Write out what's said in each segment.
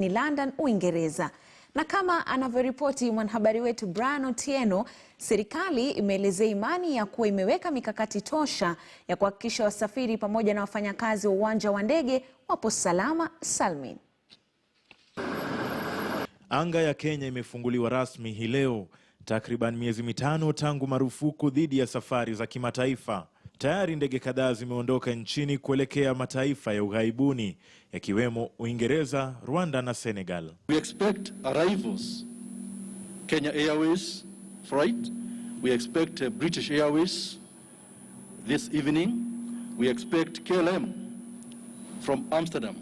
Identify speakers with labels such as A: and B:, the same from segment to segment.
A: ni London, Uingereza. Na kama anavyoripoti mwanahabari wetu Brian Otieno, serikali imeelezea imani ya kuwa imeweka mikakati tosha ya kuhakikisha wasafiri pamoja na wafanyakazi wa uwanja wa ndege wapo salama salmin.
B: Anga ya Kenya imefunguliwa rasmi hii leo, takriban miezi mitano tangu marufuku dhidi ya safari za kimataifa. Tayari ndege kadhaa zimeondoka nchini kuelekea mataifa ya ughaibuni, yakiwemo Uingereza, Rwanda na Senegal.
C: We expect arrivals Kenya Airways flight. We expect British Airways this evening. We expect KLM from Amsterdam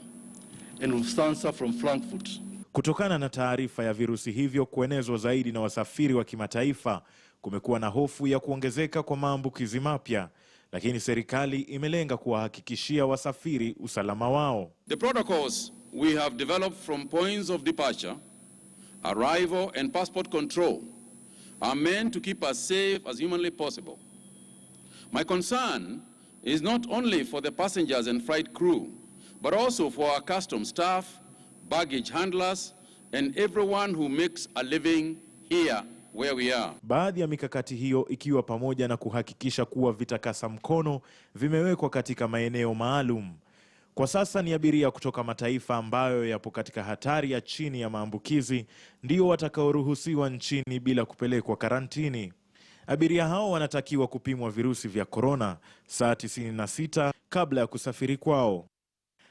C: and Lufthansa from Frankfurt.
B: Kutokana na taarifa ya virusi hivyo kuenezwa zaidi na wasafiri wa kimataifa, kumekuwa na hofu ya kuongezeka kwa maambukizi mapya, lakini serikali imelenga kuwahakikishia wasafiri usalama wao.
D: The protocols we have developed from points of departure, arrival and passport control are meant to keep us safe as humanly possible. My concern is not only for the passengers and flight crew, but also for our customs staff, baggage handlers and everyone who makes a living here where we are.
B: Baadhi ya mikakati hiyo ikiwa pamoja na kuhakikisha kuwa vitakasa mkono vimewekwa katika maeneo maalum. Kwa sasa ni abiria kutoka mataifa ambayo yapo katika hatari ya chini ya maambukizi ndio watakaoruhusiwa nchini bila kupelekwa karantini. Abiria hao wanatakiwa kupimwa virusi vya korona saa 96 kabla ya kusafiri kwao.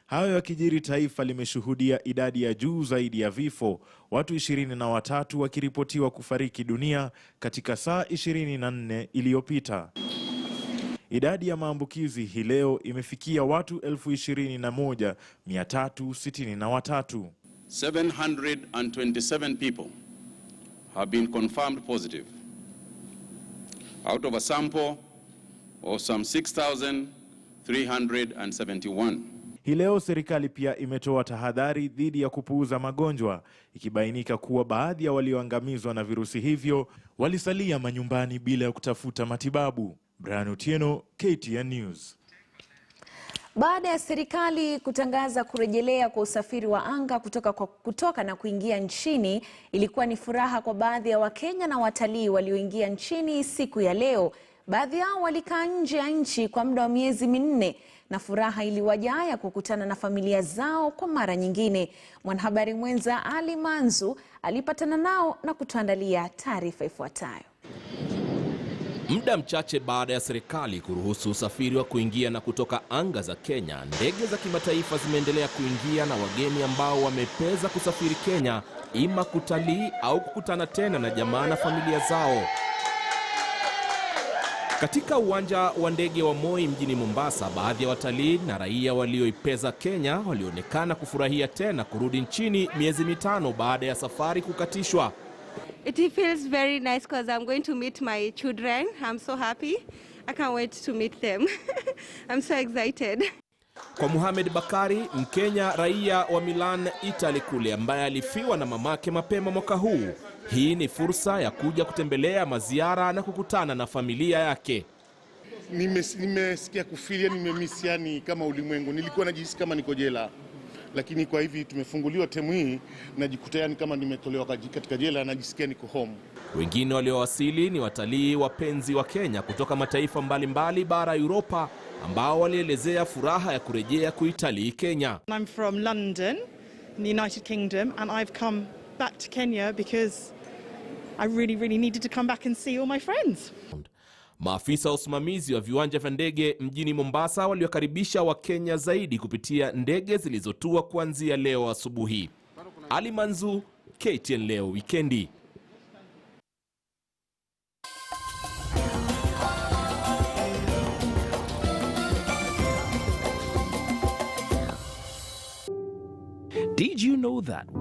B: Hayo yakijiri, taifa limeshuhudia idadi ya juu zaidi ya vifo, watu 23 wakiripotiwa kufariki dunia katika saa 24 iliyopita. Idadi ya maambukizi hii leo imefikia watu 21,363.
D: 727 people have been confirmed positive out of a sample of some 6,371.
B: Hii leo serikali pia imetoa tahadhari dhidi ya kupuuza magonjwa, ikibainika kuwa baadhi ya walioangamizwa na virusi hivyo walisalia manyumbani bila ya kutafuta matibabu. Brian Otieno, KTN News.
A: Baada ya serikali kutangaza kurejelea kwa usafiri wa anga kutoka na kuingia nchini, ilikuwa ni furaha kwa baadhi ya Wakenya na watalii walioingia nchini siku ya leo. Baadhi yao walikaa nje ya nchi kwa muda wa miezi minne na furaha iliwajaa kukutana na familia zao kwa mara nyingine. Mwanahabari mwenza Ali Manzu alipatana nao na kutuandalia taarifa ifuatayo.
E: Muda mchache baada ya serikali kuruhusu usafiri wa kuingia na kutoka anga za Kenya, ndege za kimataifa zimeendelea kuingia na wageni ambao wamepeza kusafiri Kenya, ima kutalii au kukutana tena na jamaa na familia zao. Katika uwanja wa ndege wa Moi mjini Mombasa, baadhi ya watalii na raia walioipeza Kenya walionekana kufurahia tena kurudi nchini miezi mitano baada ya safari kukatishwa.
F: It feels very nice because I'm going to meet my children. I'm so happy. I can't wait to meet them. I'm so excited.
E: Kwa Mohamed Bakari, Mkenya raia wa Milan, Italy kule, ambaye alifiwa na mamake mapema mwaka huu, hii ni fursa ya kuja kutembelea maziara na kukutana na familia yake.
G: Nimesikia kufilia, nimemisiani kama ulimwengu. Nilikuwa najisikia kama niko jela. Lakini kwa hivi tumefunguliwa temu hii, najikuta yani kama nimetolewa katika jela, najisikia niko home.
E: Wengine waliowasili ni watalii wapenzi wa Kenya kutoka mataifa mbalimbali bara Europa, ambao walielezea furaha ya kurejea kuitalii Kenya.
H: I'm from London, the United Kingdom, and I've come back to Kenya because I really needed to come back and see all my friends.
E: Maafisa wa usimamizi wa viwanja vya ndege mjini Mombasa waliokaribisha Wakenya zaidi kupitia ndege zilizotua kuanzia leo asubuhi. Ali Manzu, KTN leo wikendi.
I: Did you know that